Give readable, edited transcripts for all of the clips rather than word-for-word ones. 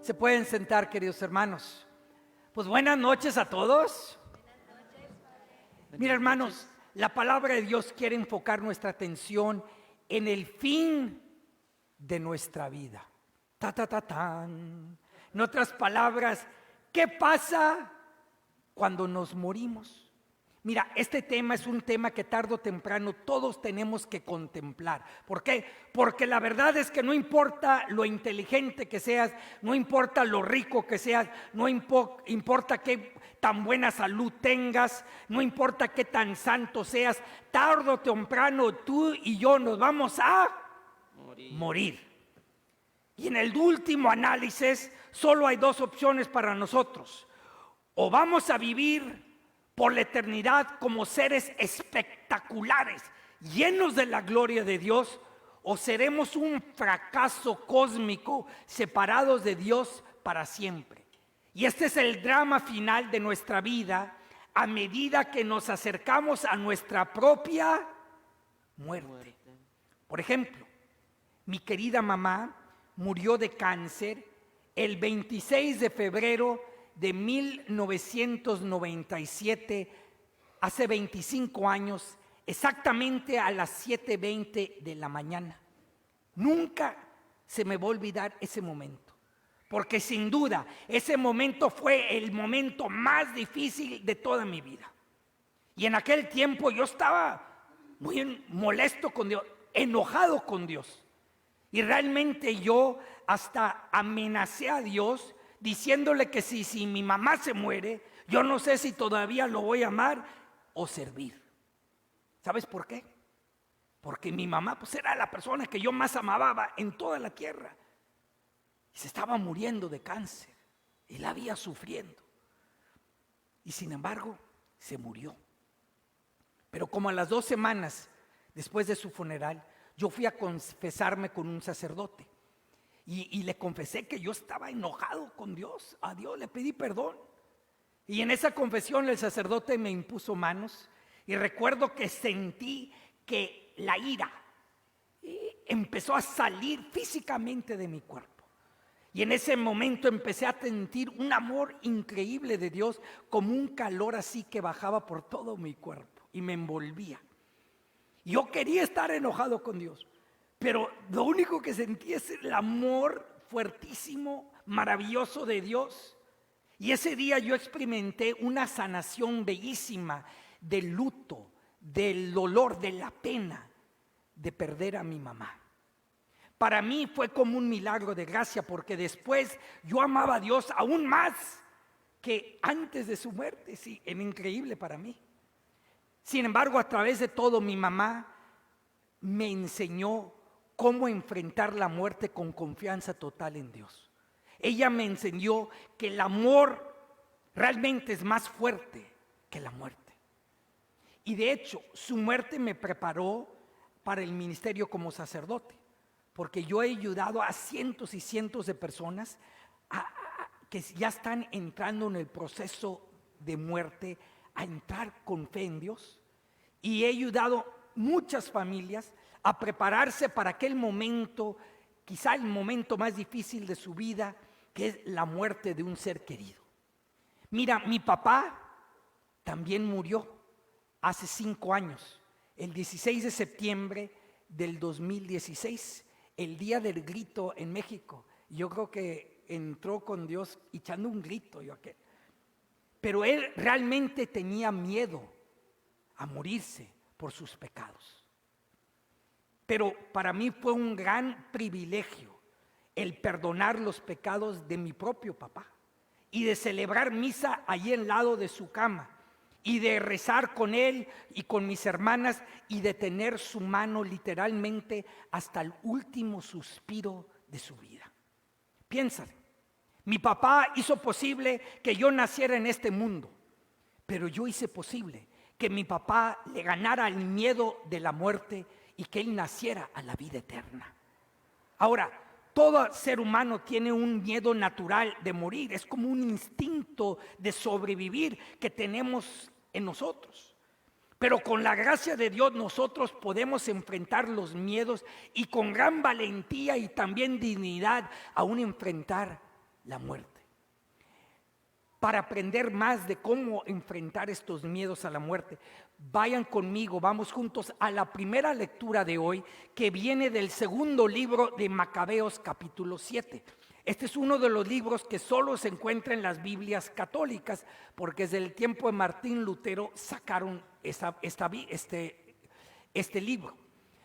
Se pueden sentar, queridos hermanos. Pues buenas noches a todos. Mira, hermanos, la palabra de Dios quiere enfocar nuestra atención en el fin de nuestra vida. Tan. En otras palabras, ¿qué pasa cuando nos morimos? Mira, este tema es un tema que tarde o temprano todos tenemos que contemplar. ¿Por qué? Porque la verdad es que no importa lo inteligente que seas, no importa lo rico que seas, no importa qué tan buena salud tengas, no importa qué tan santo seas, tarde o temprano tú y yo nos vamos a morir. Y en el último análisis solo hay dos opciones para nosotros. O vamos a vivir por la eternidad como seres espectaculares, llenos de la gloria de Dios, o seremos un fracaso cósmico, separados de Dios para siempre. Y este es el drama final de nuestra vida a medida que nos acercamos a nuestra propia muerte. Por ejemplo, mi querida mamá murió de cáncer el 26 de febrero de 1997, hace 25 años, exactamente a las 7:20 de la mañana. Nunca se me va a olvidar ese momento, porque sin duda ese momento fue el momento más difícil de toda mi vida. Y en aquel tiempo yo estaba muy molesto con Dios, enojado con Dios. Y realmente yo hasta amenacé a Dios diciéndole que si mi mamá se muere, yo no sé si todavía lo voy a amar o servir. ¿Sabes por qué? Porque mi mamá pues era la persona que yo más amaba en toda la tierra. Y se estaba muriendo de cáncer y la había sufriendo. Y sin embargo, se murió. Pero como a las 2 semanas después de su funeral, yo fui a confesarme con un sacerdote. Y le confesé que yo estaba enojado con Dios. A Dios le pedí perdón. Y en esa confesión el sacerdote me impuso manos. Y recuerdo que sentí que la ira empezó a salir físicamente de mi cuerpo. Y en ese momento empecé a sentir un amor increíble de Dios, como un calor así que bajaba por todo mi cuerpo y me envolvía. Yo quería estar enojado con Dios, pero lo único que sentí es el amor fuertísimo, maravilloso de Dios. Y ese día yo experimenté una sanación bellísima del luto, del dolor, de la pena de perder a mi mamá. Para mí fue como un milagro de gracia, porque después yo amaba a Dios aún más que antes de su muerte. Sí, era increíble para mí. Sin embargo, a través de todo, mi mamá me enseñó cómo enfrentar la muerte con confianza total en Dios. Ella me enseñó que el amor realmente es más fuerte que la muerte. Y de hecho, su muerte me preparó para el ministerio como sacerdote, porque yo he ayudado a cientos y cientos de personas que ya están entrando en el proceso de muerte, a entrar con fe en Dios. Y he ayudado muchas familias a prepararse para aquel momento, quizá el momento más difícil de su vida, que es la muerte de un ser querido. Mira, mi papá también murió hace 5 años, el 16 de septiembre del 2016, el día del grito en México. Yo creo que entró con Dios echando un grito, pero él realmente tenía miedo a morirse por sus pecados. Pero para mí fue un gran privilegio el perdonar los pecados de mi propio papá y de celebrar misa allí al lado de su cama y de rezar con él y con mis hermanas y de tener su mano literalmente hasta el último suspiro de su vida. Piénsale, mi papá hizo posible que yo naciera en este mundo, pero yo hice posible que mi papá le ganara el miedo de la muerte y que él naciera a la vida eterna. Ahora, todo ser humano tiene un miedo natural de morir, es como un instinto de sobrevivir que tenemos en nosotros. Pero con la gracia de Dios nosotros podemos enfrentar los miedos y con gran valentía y también dignidad aún enfrentar la muerte. Para aprender más de cómo enfrentar estos miedos a la muerte, vayan conmigo, vamos juntos a la primera lectura de hoy, que viene del segundo libro de Macabeos, capítulo 7. Este es uno de los libros que solo se encuentra en las Biblias católicas, porque desde el tiempo de Martín Lutero sacaron este libro.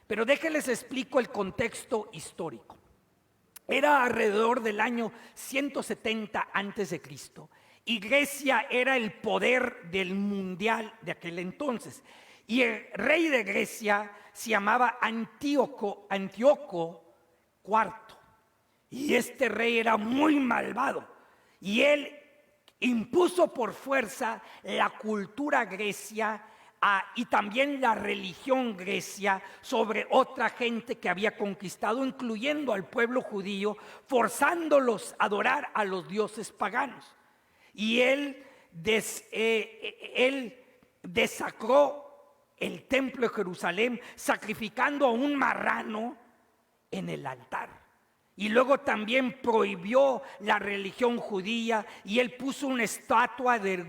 Pero déjenles explico el contexto histórico. Era alrededor del año 170 antes de Cristo. Y Grecia era el poder del mundial de aquel entonces. Y el rey de Grecia se llamaba Antíoco IV. Y este rey era muy malvado. Y él impuso por fuerza la cultura grecia y también la religión grecia sobre otra gente que había conquistado, incluyendo al pueblo judío, forzándolos a adorar a los dioses paganos. Y él desacró el templo de Jerusalén, sacrificando a un marrano en el altar. Y luego también prohibió la religión judía, y él puso una estatua del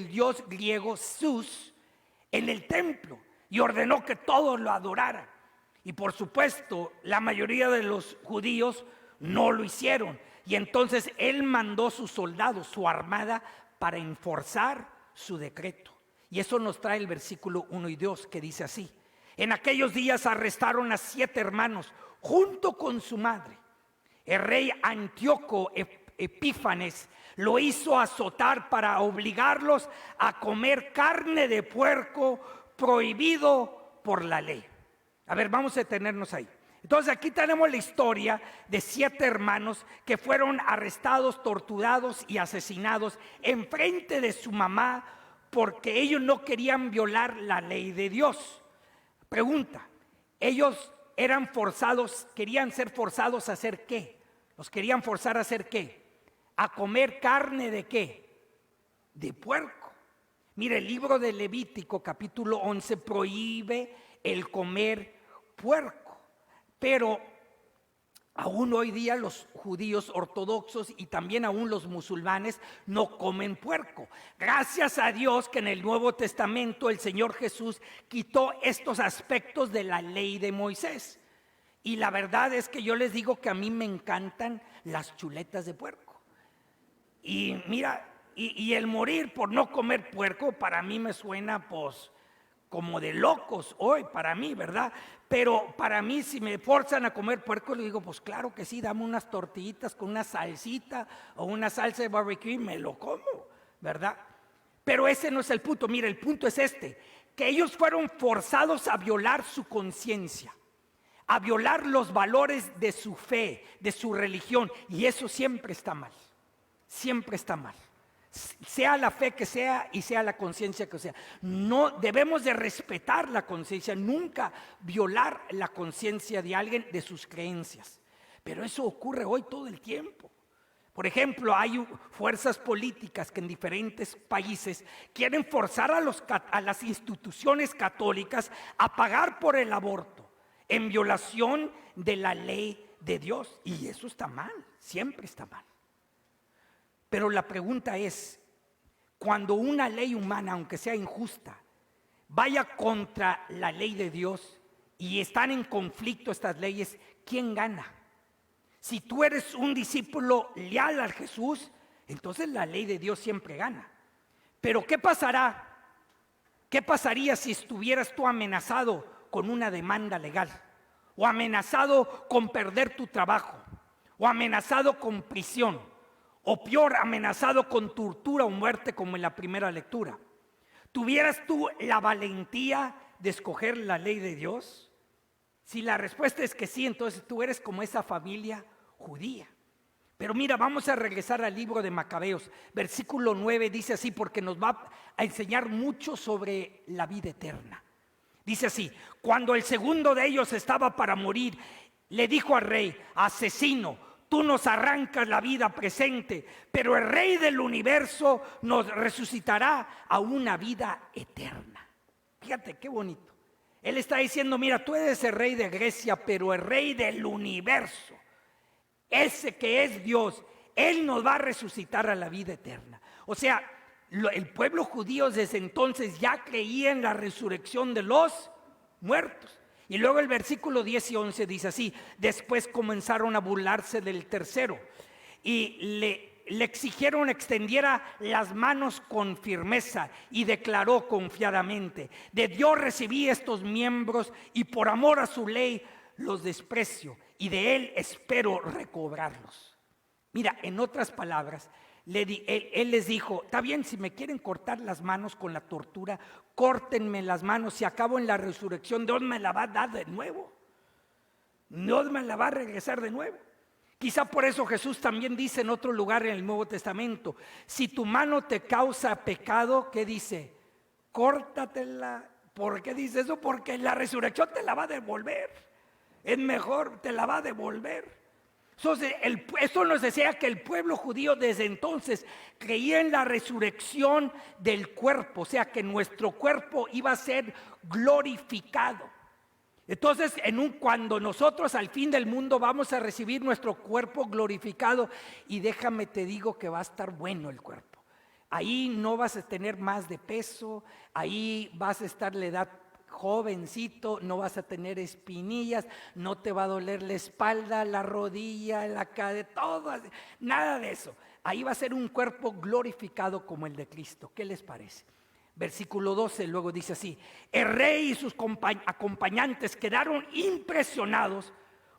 dios griego Zeus en el templo y ordenó que todos lo adoraran. Y por supuesto, la mayoría de los judíos no lo hicieron. Y entonces él mandó sus soldados, su armada, para enforzar su decreto. Y eso nos trae el versículo 1 y 2, que dice así: en aquellos días arrestaron a 7 hermanos junto con su madre. El rey Antíoco Epífanes lo hizo azotar para obligarlos a comer carne de puerco, prohibido por la ley. A ver, vamos a detenernos ahí. Entonces aquí tenemos la historia de 7 hermanos que fueron arrestados, torturados y asesinados en frente de su mamá porque ellos no querían violar la ley de Dios. Pregunta: ellos eran forzados, querían ser forzados a hacer ¿qué? Los querían forzar a hacer ¿qué? A comer carne de ¿qué? De puerco. Mire, el libro de Levítico capítulo 11 prohíbe el comer puerco. Pero aún hoy día los judíos ortodoxos y también aún los musulmanes no comen puerco. Gracias a Dios que en el Nuevo Testamento el Señor Jesús quitó estos aspectos de la ley de Moisés. Y la verdad es que yo les digo que a mí me encantan las chuletas de puerco. Y mira, y el morir por no comer puerco para mí me suena pues como de locos hoy para mí, ¿verdad? Pero para mí, si me forzan a comer puerco, le digo, pues claro que sí, dame unas tortillitas con una salsita o una salsa de barbecue y me lo como, ¿verdad? Pero ese no es el punto. Mira, el punto es este: que ellos fueron forzados a violar su conciencia, a violar los valores de su fe, de su religión, y eso siempre está mal, siempre está mal. Sea la fe que sea y sea la conciencia que sea. No debemos de respetar la conciencia, nunca violar la conciencia de alguien, de sus creencias. Pero eso ocurre hoy todo el tiempo. Por ejemplo, hay fuerzas políticas que en diferentes países quieren forzar a las instituciones católicas a pagar por el aborto, en violación de la ley de Dios. Y eso está mal, siempre está mal. Pero la pregunta es: cuando una ley humana, aunque sea injusta, vaya contra la ley de Dios y están en conflicto estas leyes, ¿quién gana? Si tú eres un discípulo leal a Jesús, entonces la ley de Dios siempre gana. Pero ¿qué pasará? ¿Qué pasaría si estuvieras tú amenazado con una demanda legal? O amenazado con perder tu trabajo, o amenazado con prisión, o peor, amenazado con tortura o muerte, como en la primera lectura. ¿Tuvieras tú la valentía de escoger la ley de Dios? Si la respuesta es que sí, entonces tú eres como esa familia judía. Pero mira, vamos a regresar al libro de Macabeos. Versículo 9 dice así, porque nos va a enseñar mucho sobre la vida eterna. Dice así: cuando el segundo de ellos estaba para morir, le dijo al rey: asesino, tú nos arrancas la vida presente, pero el Rey del universo nos resucitará a una vida eterna. Fíjate qué bonito. Él está diciendo: mira, tú eres el rey de Grecia, pero el Rey del universo, ese que es Dios, Él nos va a resucitar a la vida eterna. O sea, el pueblo judío desde entonces ya creía en la resurrección de los muertos. Y luego el versículo 10 y 11 dice así: después comenzaron a burlarse del tercero y le exigieron extendiera las manos con firmeza, y declaró confiadamente: de Dios recibí estos miembros y por amor a su ley los desprecio, y de Él espero recobrarlos. Mira, en otras palabras, él les dijo: está bien, si me quieren cortar las manos con la tortura, córtenme las manos. Si acabo en la resurrección, Dios me la va a dar de nuevo. Dios me la va a regresar de nuevo. Quizá por eso Jesús también dice en otro lugar en el Nuevo Testamento: si tu mano te causa pecado, ¿qué dice? Córtatela. ¿Por qué dice eso? Porque la resurrección te la va a devolver. Es mejor, te la va a devolver. Entonces, esto nos decía que el pueblo judío desde entonces creía en la resurrección del cuerpo, o sea que nuestro cuerpo iba a ser glorificado. Entonces, cuando nosotros al fin del mundo vamos a recibir nuestro cuerpo glorificado, y déjame te digo que va a estar bueno el cuerpo. Ahí no vas a tener más de peso, ahí vas a estar la edad jovencito, no vas a tener espinillas, no te va a doler la espalda, la rodilla, la cadera, todo, nada de eso. Ahí va a ser un cuerpo glorificado como el de Cristo. ¿Qué les parece? Versículo 12 luego dice así: el rey y sus acompañantes quedaron impresionados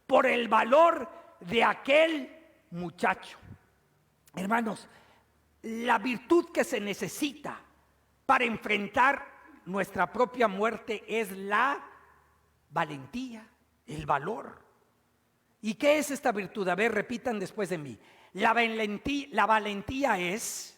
por el valor de aquel muchacho. Hermanos, la virtud que se necesita para enfrentar nuestra propia muerte es la valentía, el valor. ¿Y qué es esta virtud? A ver, repitan después de mí. La valentía es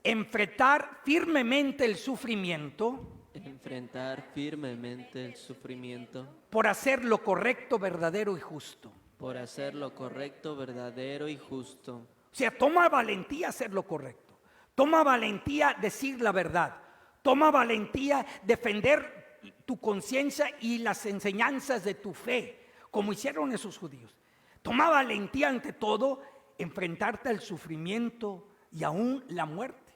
enfrentar firmemente el sufrimiento. Enfrentar firmemente el sufrimiento. Por hacer lo correcto, verdadero y justo. Por hacer lo correcto, verdadero y justo. O sea, toma valentía hacer lo correcto. Toma valentía decir la verdad. Toma valentía defender tu conciencia y las enseñanzas de tu fe, como hicieron esos judíos. Toma valentía ante todo enfrentarte al sufrimiento y aún la muerte.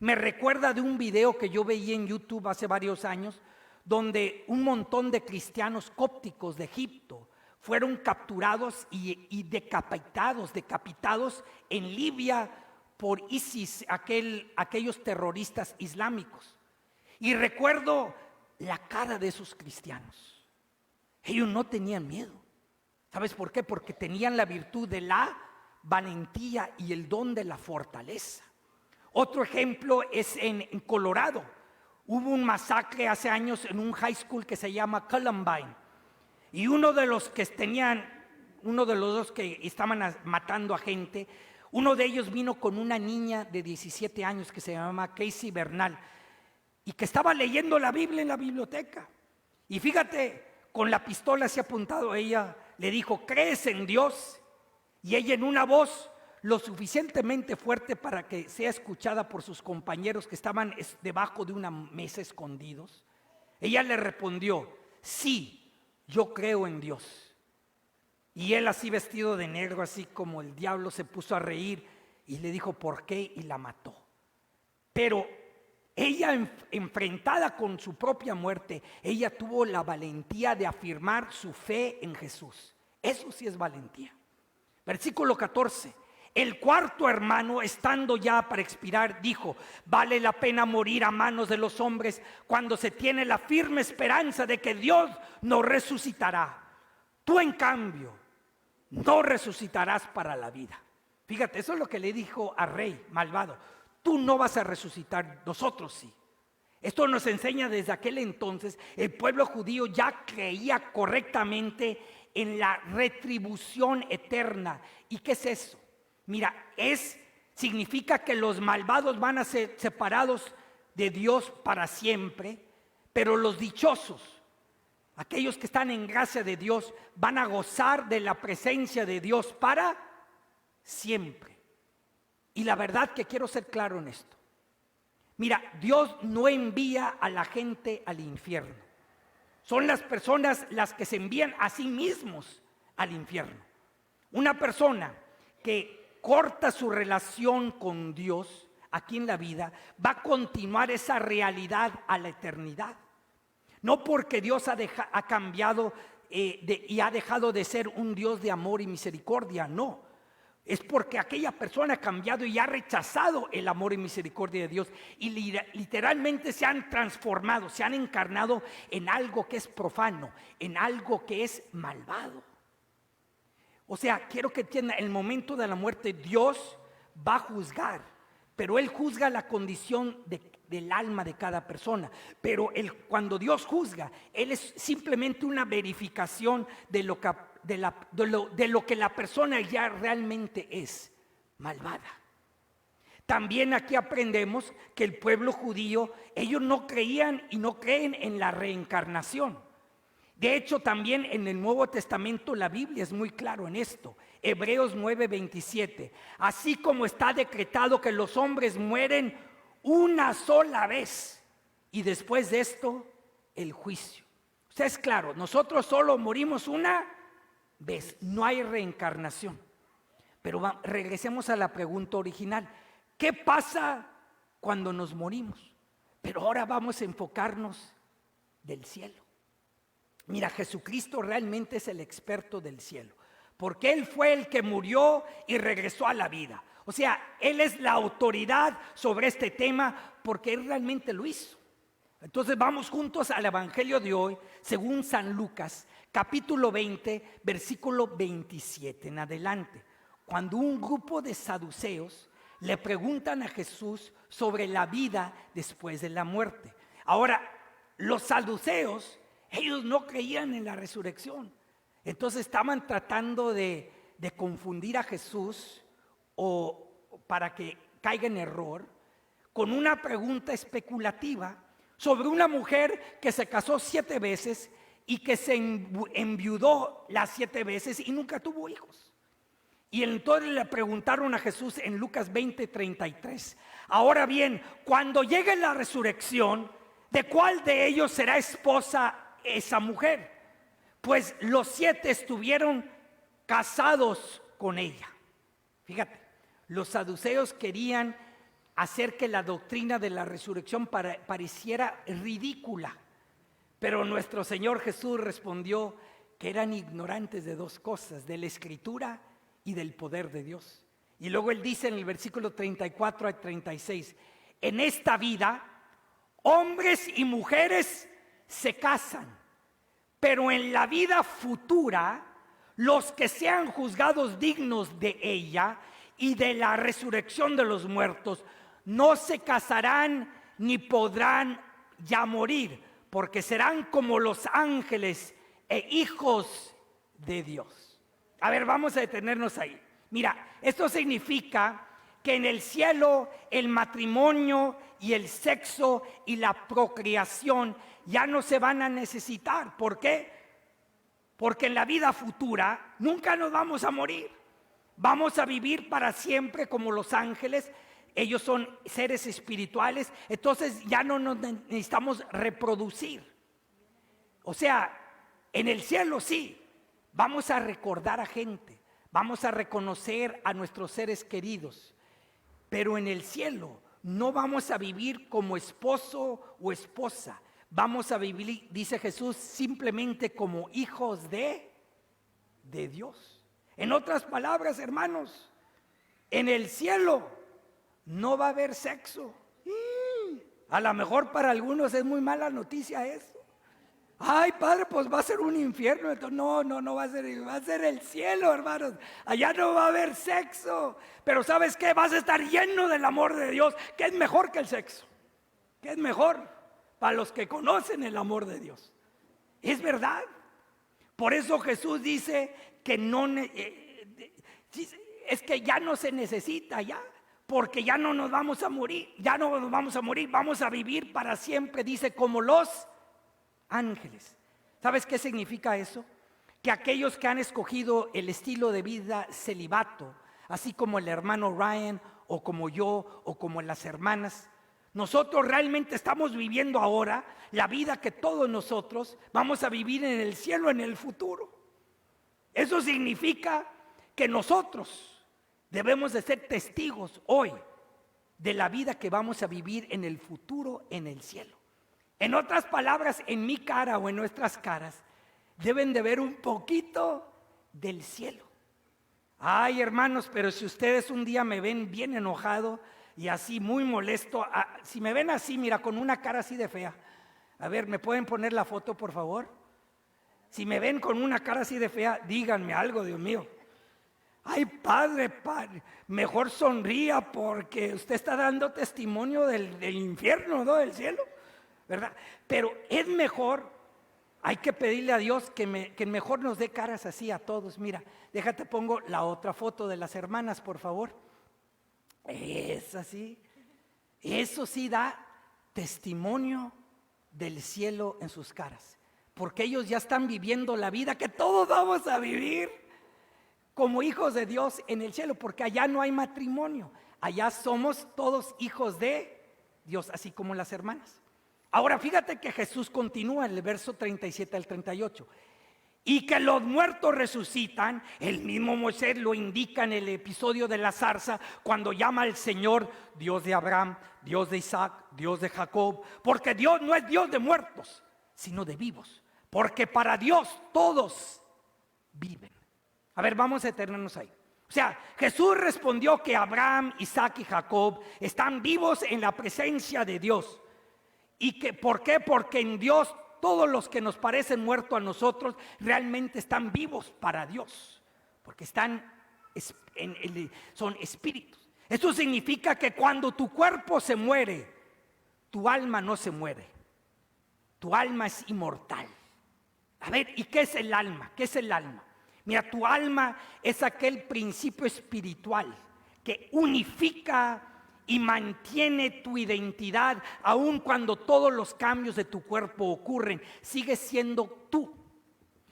Me recuerda de un video que yo veía en YouTube hace varios años, donde un montón de cristianos cópticos de Egipto fueron capturados y decapitados en Libia por ISIS, aquellos terroristas islámicos. Y recuerdo la cara de esos cristianos. Ellos no tenían miedo. ¿Sabes por qué? Porque tenían la virtud de la valentía y el don de la fortaleza. Otro ejemplo es en Colorado. Hubo un masacre hace años en un high school que se llama Columbine. Y uno de los dos que estaban matando a gente, uno de ellos vino con una niña de 17 años que se llama Casey Bernal, y que estaba leyendo la Biblia en la biblioteca. Y fíjate, con la pistola se ha apuntado a ella, le dijo: ¿crees en Dios? Y ella, en una voz lo suficientemente fuerte para que sea escuchada por sus compañeros que estaban debajo de una mesa escondidos, ella le respondió: sí, yo creo en Dios. Y él, así vestido de negro, así como el diablo, se puso a reír y le dijo por qué, y la mató. Pero ella, enfrentada con su propia muerte, ella tuvo la valentía de afirmar su fe en Jesús. Eso sí es valentía. Versículo 14: el cuarto hermano, estando ya para expirar, dijo: vale la pena morir a manos de los hombres cuando se tiene la firme esperanza de que Dios nos resucitará. Tú, en cambio, no resucitarás para la vida. Fíjate, eso es lo que le dijo al rey malvado: tú no vas a resucitar, nosotros sí. Esto nos enseña desde aquel entonces, el pueblo judío ya creía correctamente en la retribución eterna. ¿Y qué es eso? Mira, significa que los malvados van a ser separados de Dios para siempre, pero los dichosos, aquellos que están en gracia de Dios, van a gozar de la presencia de Dios para siempre. Y la verdad que quiero ser claro en esto. Mira, Dios no envía a la gente al infierno. Son las personas las que se envían a sí mismos al infierno. Una persona que corta su relación con Dios aquí en la vida, va a continuar esa realidad a la eternidad. No porque Dios ha cambiado y ha dejado de ser un Dios de amor y misericordia, no. Es porque aquella persona ha cambiado y ha rechazado el amor y misericordia de Dios y literalmente se han transformado, se han encarnado en algo que es profano, en algo que es malvado. O sea, quiero que entiendan, el momento de la muerte Dios va a juzgar, pero Él juzga la condición del alma de cada persona. Pero cuando Dios juzga, Él es simplemente una verificación de lo que la persona ya realmente es, malvada. También aquí aprendemos que el pueblo judío, ellos no creían y no creen en la reencarnación. De hecho, también en el Nuevo Testamento la Biblia es muy claro en esto. Hebreos 9:27. Así como está decretado que los hombres mueren una sola vez y después de esto el juicio. O sea, es claro, nosotros solo morimos una vez, no hay reencarnación. Pero regresemos a la pregunta original. ¿Qué pasa cuando nos morimos? Pero ahora vamos a enfocarnos del cielo. Mira, Jesucristo realmente es el experto del cielo, porque Él fue el que murió y regresó a la vida. O sea, Él es la autoridad sobre este tema porque Él realmente lo hizo. Entonces vamos juntos al Evangelio de hoy, según San Lucas, capítulo 20, versículo 27 en adelante. Cuando un grupo de saduceos le preguntan a Jesús sobre la vida después de la muerte. Ahora, los saduceos, ellos no creían en la resurrección. Entonces estaban tratando de confundir a Jesús o para que caiga en error con una pregunta especulativa sobre una mujer que se casó 7 veces y que se enviudó las 7 veces y nunca tuvo hijos. Y entonces le preguntaron a Jesús en Lucas 20:33. Ahora bien, cuando llegue la resurrección, ¿de cuál de ellos será esposa esa mujer? Pues los 7 estuvieron casados con ella. Fíjate, los saduceos querían hacer que la doctrina de la resurrección pareciera ridícula, pero nuestro Señor Jesús respondió que eran ignorantes de 2 cosas, de la Escritura y del poder de Dios. Y luego Él dice en el versículo 34 al 36, en esta vida hombres y mujeres se casan, pero en la vida futura los que sean juzgados dignos de ella y de la resurrección de los muertos no se casarán ni podrán ya morir, porque serán como los ángeles e hijos de Dios. A ver, vamos a detenernos ahí. Mira, esto significa que en el cielo el matrimonio y el sexo y la procreación ya no se van a necesitar. ¿Por qué? Porque en la vida futura nunca nos vamos a morir. Vamos a vivir para siempre como los ángeles. Ellos son seres espirituales, entonces ya no nos necesitamos reproducir. O sea, en el cielo sí, vamos a recordar a gente, vamos a reconocer a nuestros seres queridos, pero en el cielo no vamos a vivir como esposo o esposa, vamos a vivir, dice Jesús, simplemente como hijos de Dios. En otras palabras, hermanos, en el cielo no va a haber sexo. A lo mejor para algunos es muy mala noticia eso. Ay, padre, pues va a ser un infierno. Entonces, no va a ser el cielo, hermanos. Allá no va a haber sexo. Pero ¿sabes qué? Vas a estar lleno del amor de Dios, que es mejor que el sexo. Que es mejor para los que conocen el amor de Dios. Es verdad. Por eso Jesús dice que es que ya no se necesita ya. Porque ya no nos vamos a morir, vamos a vivir para siempre, dice, como los ángeles. ¿Sabes qué significa eso? Que aquellos que han escogido el estilo de vida celibato, así como el hermano Ryan, o como yo, o como las hermanas, nosotros realmente estamos viviendo ahora la vida que todos nosotros vamos a vivir en el cielo en el futuro. Eso significa que nosotros Debemos de ser testigos hoy de la vida que vamos a vivir en el futuro, en el cielo. En otras palabras, en mi cara o en nuestras caras, deben de ver un poquito del cielo. Ay, hermanos, pero si ustedes un día me ven bien enojado y así muy molesto, si me ven así, mira, con una cara así de fea. A ver, ¿me pueden poner la foto, por favor? Si me ven con una cara así de fea, díganme algo, Dios mío. Ay, padre, mejor sonría porque usted está dando testimonio del infierno, ¿no? Del cielo, ¿verdad? Pero es mejor, hay que pedirle a Dios que mejor nos dé caras así a todos. Mira, déjate pongo la otra foto de las hermanas, por favor. Es así. Eso sí da testimonio del cielo en sus caras, porque ellos ya están viviendo la vida que todos vamos a vivir como hijos de Dios en el cielo, porque allá no hay matrimonio, allá somos todos hijos de Dios, así como las hermanas. Ahora fíjate que Jesús continúa en el verso 37 al 38. Y que los muertos resucitan, el mismo Moisés lo indica en el episodio de la zarza, cuando llama al Señor Dios de Abraham, Dios de Isaac, Dios de Jacob, porque Dios no es Dios de muertos, sino de vivos, porque para Dios todos viven. A ver, vamos a detenernos ahí. O sea, Jesús respondió que Abraham, Isaac y Jacob están vivos en la presencia de Dios. ¿Y que por qué? Porque en Dios todos los que nos parecen muertos a nosotros realmente están vivos para Dios, porque son espíritus. Eso significa que cuando tu cuerpo se muere, tu alma no se muere. Tu alma es inmortal. A ver, ¿y qué es el alma? ¿Qué es el alma? Mira, tu alma es aquel principio espiritual que unifica y mantiene tu identidad, aun cuando todos los cambios de tu cuerpo ocurren, sigues siendo tú.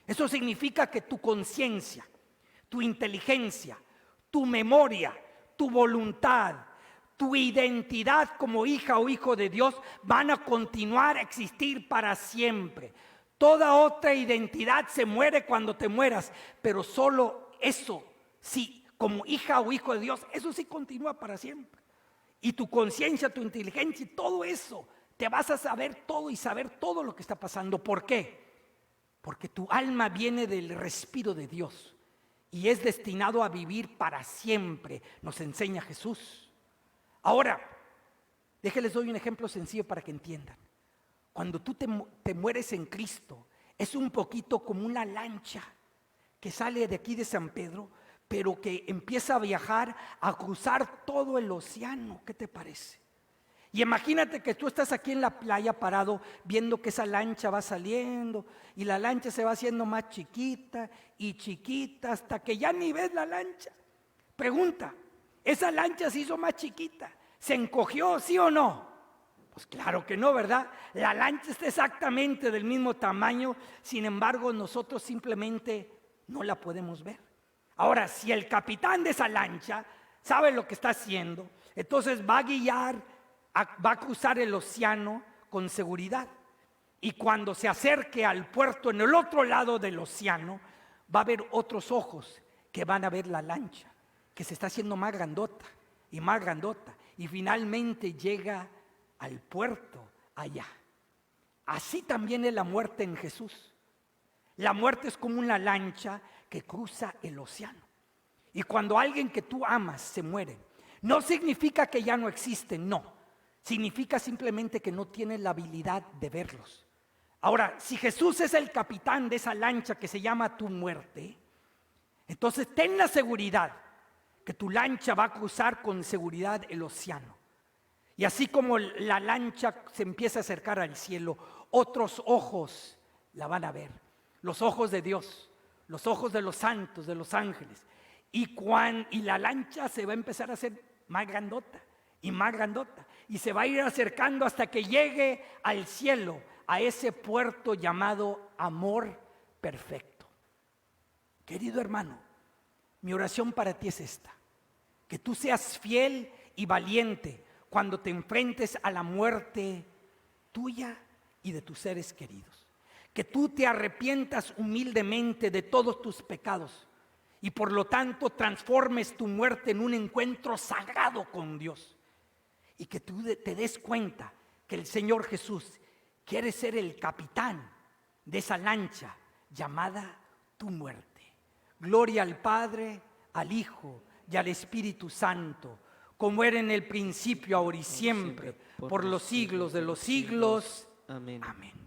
Eso significa que tu conciencia, tu inteligencia, tu memoria, tu voluntad, tu identidad como hija o hijo de Dios van a continuar a existir para siempre. Toda otra identidad se muere cuando te mueras, pero solo eso, sí, como hija o hijo de Dios, eso sí continúa para siempre. Y tu conciencia, tu inteligencia y todo eso, te vas a saber todo y saber todo lo que está pasando. ¿Por qué? Porque tu alma viene del respiro de Dios y es destinado a vivir para siempre, nos enseña Jesús. Ahora, déjenles doy un ejemplo sencillo para que entiendan. Cuando tú te mueres en Cristo, es un poquito como una lancha que sale de aquí de San Pedro, pero que empieza a viajar, a cruzar todo el océano. ¿Qué te parece? Y imagínate que tú estás aquí en la playa parado, viendo que esa lancha va saliendo, y la lancha se va haciendo más chiquita y chiquita, hasta que ya ni ves la lancha. Pregunta, ¿esa lancha se hizo más chiquita? ¿Se encogió, sí o no? Pues claro que no, ¿verdad? La lancha está exactamente del mismo tamaño, sin embargo nosotros simplemente no la podemos ver. Ahora, si el capitán de esa lancha sabe lo que está haciendo, entonces va a guiar, va a cruzar el océano con seguridad. Y cuando se acerque al puerto en el otro lado del océano, va a haber otros ojos que van a ver la lancha, que se está haciendo más grandota y más grandota. Y finalmente llega al puerto allá. Así también es la muerte en Jesús. La muerte es como una lancha que cruza el océano. Y cuando alguien que tú amas se muere, no significa que ya no existen, no. Significa simplemente que no tienes la habilidad de verlos. Ahora, si Jesús es el capitán de esa lancha que se llama tu muerte, entonces ten la seguridad que tu lancha va a cruzar con seguridad el océano. Y así como la lancha se empieza a acercar al cielo, otros ojos la van a ver. Los ojos de Dios, los ojos de los santos, de los ángeles. Y la lancha se va a empezar a hacer más grandota y más grandota. Y se va a ir acercando hasta que llegue al cielo, a ese puerto llamado amor perfecto. Querido hermano, mi oración para ti es esta: que tú seas fiel y valiente cuando te enfrentes a la muerte tuya y de tus seres queridos. Que tú te arrepientas humildemente de todos tus pecados y por lo tanto transformes tu muerte en un encuentro sagrado con Dios. Y que tú te des cuenta que el Señor Jesús quiere ser el capitán de esa lancha llamada tu muerte. Gloria al Padre, al Hijo y al Espíritu Santo, como era en el principio, ahora y siempre, por los siglos de los siglos. Amén. Amén.